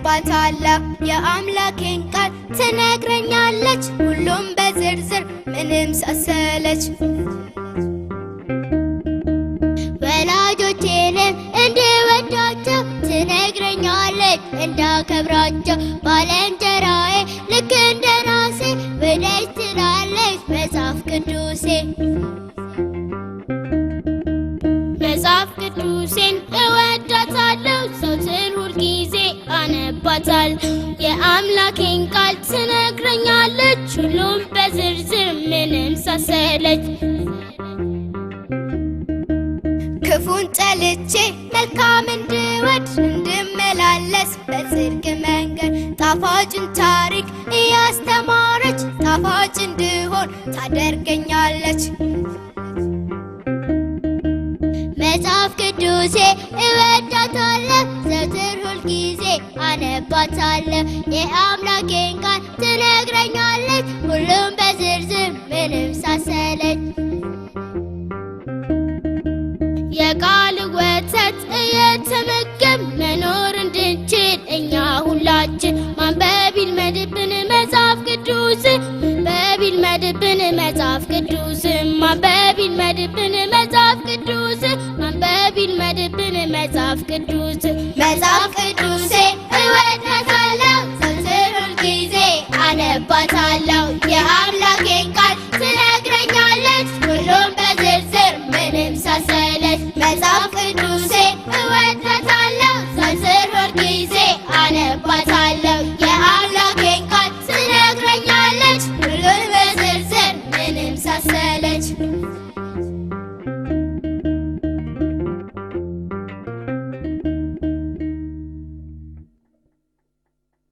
አነባታለሁ የአምላኬን ቃል ትነግረኛለች ሁሉም በዝርዝር ምንም ሳሰለች ወላጆቼንም እንድወዳቸው ትነግረኛለች እንዳከብራቸው ባልንጀራዬ ልክ እንደ ራሴ ወደጅ ትላለች መጽሐፍ ቅዱሴ መጽሐፍ ቅዱሴን እወዳታለሁ ዘወትር ሁልጊዜ አነባታለሁ የአምላኬን ቃል ትነግረኛለች ሁሉም በዝርዝር ምንም ሳሰለች ክፉን ጠልቼ መልካም እንድወድ እንድመላለስ በጽድቅ መንገድ ጣፋጭን ታሪክ እያስተማረች ጣፋጭ እንድሆን ታደርገኛለች መጽሐፍ ቅዱሴ እወዳታለሁ ዘወትር ሁልጊዜ አነባታለሁ የአምላኬን ቃል ትነግረኛለች ሁሉም በዝርዝር ምንም ሳሰለች የቃል ወተት እየተመገብ መኖር እንድንችል እኛ ሁላችን ማንበብ ይልመድብን መጽሐፍ ቅዱስ ማንበብ ይልመድብን መጽሐፍ ቅዱስ ማንበብ ይልመድብን መጽሐፍ ቅዱስ ማንበብ ይልመድብን መጽሐፍ ቅዱስ መጽሐፍ ቅዱሴ እወዳታለሁ ዘወትር ሁልጊዜ አነባታለሁ የአምላኬን ቃል ትነግረኛለች ሁሉም በዝርዝር ምንም ሳሰለች መጽሐፍ ቅዱሴ እወዳታለሁ ዘወትር ሁልጊዜ አነባታለሁ የአምላኬን ቃል ትነግረኛለች ሁሉም በዝርዝር ምንም ሳሰለች